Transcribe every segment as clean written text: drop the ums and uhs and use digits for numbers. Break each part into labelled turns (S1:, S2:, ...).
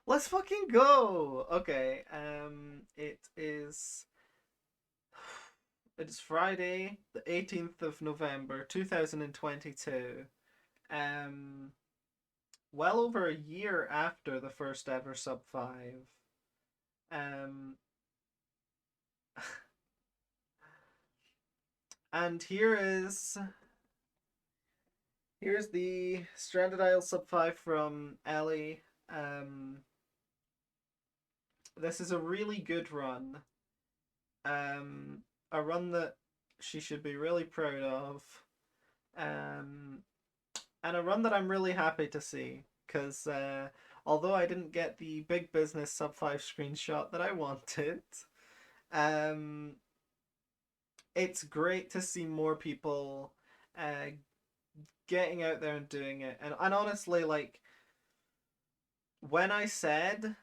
S1: Let's fucking go. Okay. It is Friday, the 18th of November, 2022. Um well over a year after the first ever sub 5. Um and here's the Stranded Isle sub 5 from Ellie. Um this is a really good run. Um a run that she should be really proud of. Um and a run that I'm really happy to see because although I didn't get the big business sub 5 screenshot that I wanted, um, it's great to see more people uh, getting out there and doing it. And honestly, like when I said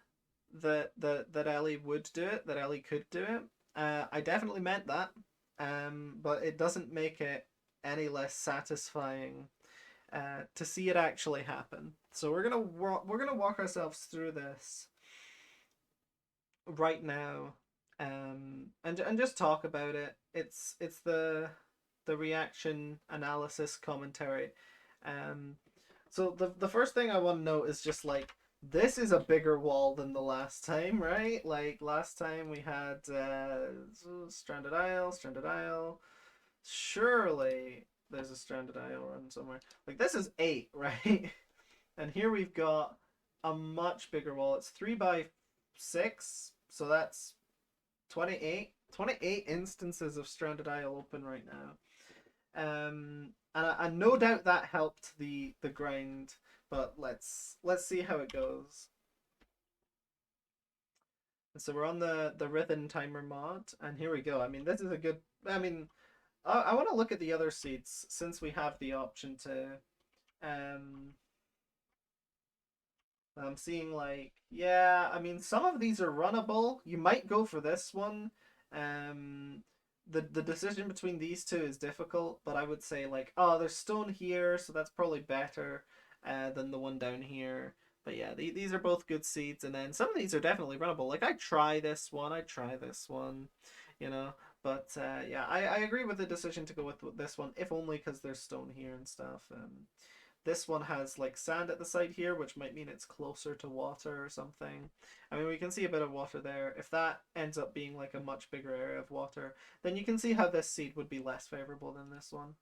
S1: that Ellie would do it, that Ellie could do it, I definitely meant that. But it doesn't make it any less satisfying to see it actually happen. So we're gonna walk ourselves through this right now, and just talk about it. It's the reaction analysis commentary. Um, so the first thing I want to note is just like this is a bigger wall than the last time, right? Like last time we had Stranded Isle, Stranded Isle. Surely there's a Stranded Isle run somewhere. Like this is 8, right? And here we've got a much bigger wall. It's 3 by 6, so that's 28. 28 instances of Stranded Isle open right now. And no doubt that helped the grind, but let's see how it goes. So we're on the rhythm timer mod, and here we go. I mean, this is a good. I mean, I want to look at the other seats since we have the option to. Um, I'm seeing like, yeah, I mean, some of these are runnable. You might go for this one. Um, the decision between these two is difficult, but I would say like, oh, there's stone here, so that's probably better than the one down here. But yeah, these are both good seeds, and then some of these are definitely runnable. Like I try this one, you know. But yeah, I agree with the decision to go with this one, if only because there's stone here and stuff. This one has like sand at the side here, which might mean it's closer to water or something. I mean, we can see a bit of water there. If that ends up being like a much bigger area of water, then you can see how this seed would be less favorable than this one.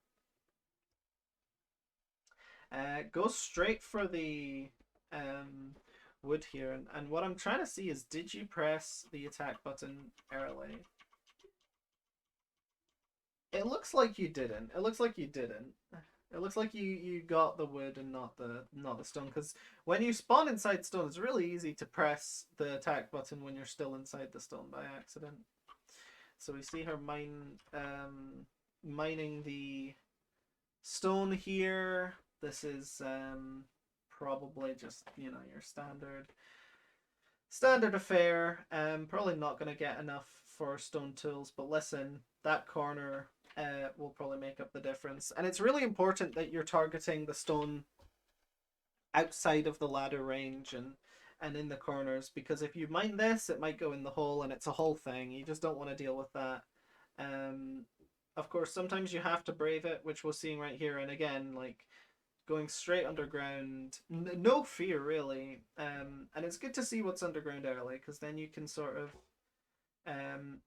S1: Go straight for the um, wood here. And what I'm trying to see is, did you press the attack button early? It looks like you didn't. It looks like you didn't. It looks like you got the wood and not the stone, because when you spawn inside stone, it's really easy to press the attack button when you're still inside the stone by accident. So we see her mining the stone here. This is probably just your standard affair. Probably not going to get enough for stone tools, but listen, that corner will probably make up the difference. And it's really important that you're targeting the stone outside of the ladder range and in the corners, because if you mine this, it might go in the hole, and it's a whole thing. You just don't want to deal with that. Um, of course, sometimes you have to brave it, which we're seeing right here. And again, like going straight underground, no fear really. And it's good to see what's underground early, because then you can sort of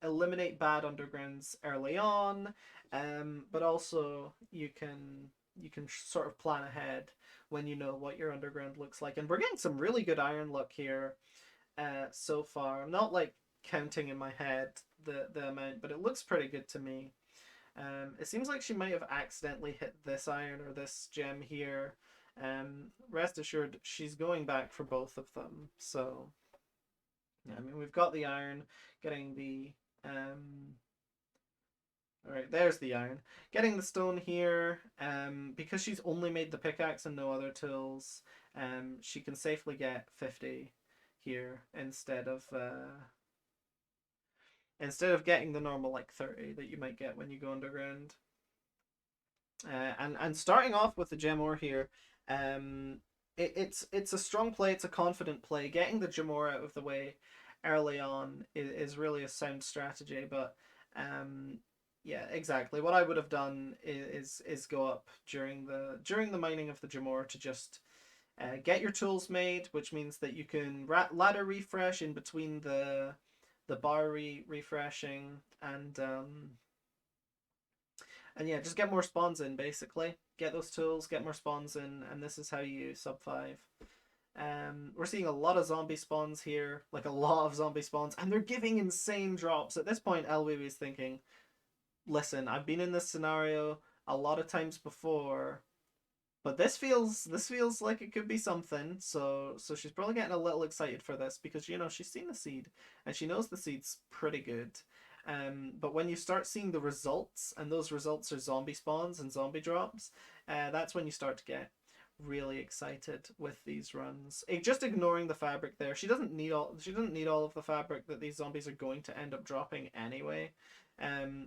S1: eliminate bad undergrounds early on, but also you can sort of plan ahead when you know what your underground looks like. And we're getting some really good iron luck here so far. I'm not like counting in my head the amount, but it looks pretty good to me. It seems like she might have accidentally hit this iron or this gem here. Rest assured, she's going back for both of them. So, yeah, I mean, we've got the iron, getting the. All right, there's the iron. Getting the stone here. Because she's only made the pickaxe and no other tools. She can safely get 50 here instead of getting the normal like 30 that you might get when you go underground. And starting off with the gem ore here, um, it's a strong play. It's a confident play. Getting the Jamor out of the way early on is really a sound strategy. But um, yeah, exactly. What I would have done is go up during the mining of the Jamor to just get your tools made, which means that you can ladder refresh in between the bar refreshing and yeah, just get more spawns in basically. Get those tools, get more spawns in, and this is how you sub 5. We're seeing a lot of zombie spawns here, like a lot of zombie spawns, and they're giving insane drops. At this point, Elwie is thinking, listen, I've been in this scenario a lot of times before, but this feels like it could be something. So she's probably getting a little excited for this because she's seen the seed and she knows the seed's pretty good. But when you start seeing the results, and those results are zombie spawns and zombie drops, that's when you start to get really excited with these runs. Just ignoring the fabric there. She doesn't need all of the fabric that these zombies are going to end up dropping anyway.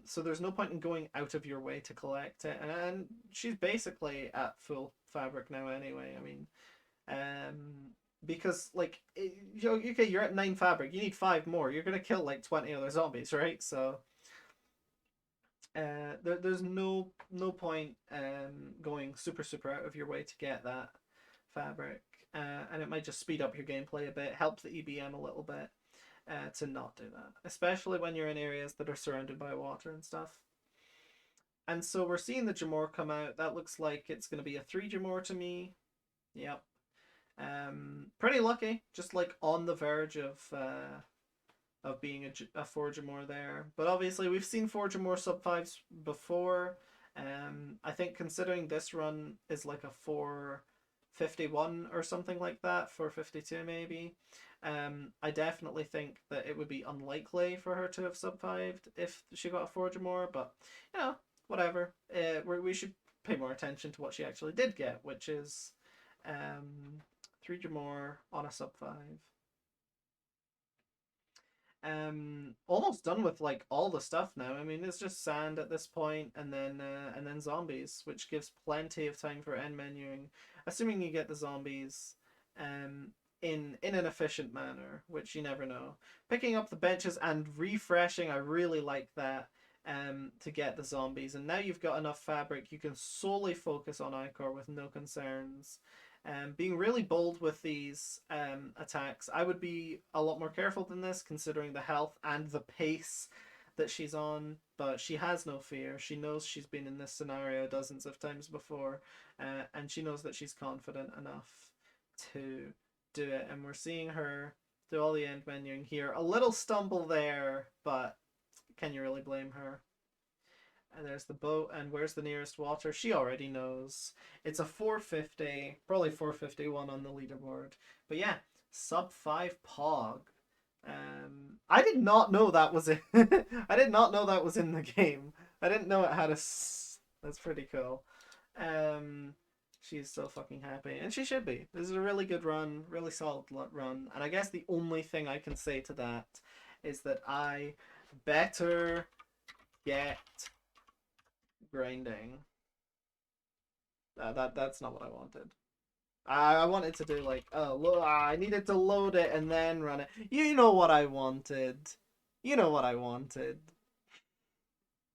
S1: So there's no point in going out of your way to collect it. And she's basically at full fabric now anyway. I mean, because like okay, you're at 9 fabric. You need 5 more. You're gonna kill like 20 other zombies, right? So there's no point going super out of your way to get that fabric, and it might just speed up your gameplay a bit, help the EBM a little bit, to not do that, especially when you're in areas that are surrounded by water and stuff. And so we're seeing the Jamor come out. That looks like it's going to be a 3 Jamor to me. Yep. Pretty lucky, just like on the verge of being a 4 Jamor there. But obviously we've seen 4 Jamor sub 5s before. I think considering this run is like a 451 or something like that, 452 maybe. I definitely think that it would be unlikely for her to have sub 5'd if she got a 4 Jamor, but whatever. We should pay more attention to what she actually did get, which is 3 Jamor on a sub 5. Almost done with like all the stuff now. I mean, it's just sand at this point, and then zombies, which gives plenty of time for end menuing, assuming you get the zombies in an efficient manner, which you never know. Picking up the benches and refreshing, I really like that, to get the zombies. And now you've got enough fabric, you can solely focus on Icor with no concerns. Being really bold with these attacks. I would be a lot more careful than this, considering the health and the pace that she's on, but she has no fear. She knows she's been in this scenario dozens of times before, and she knows that she's confident enough to do it. And we're seeing her do all the end menuing here. A little stumble there, but can you really blame her? And there's the boat, and where's the nearest water? She already knows. It's a 450, probably 451 on the leaderboard. But yeah, sub 5 Pog. I did not know that was in. I did not know that was in the game. I didn't know it had a. That's pretty cool. She's so fucking happy, and she should be. This is a really good run, really solid run. And I guess the only thing I can say to that is that I better get grinding. That's not what I wanted. I wanted to do like, oh, I needed to load it and then run it. You know what I wanted. You know what I wanted.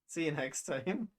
S1: See you next time.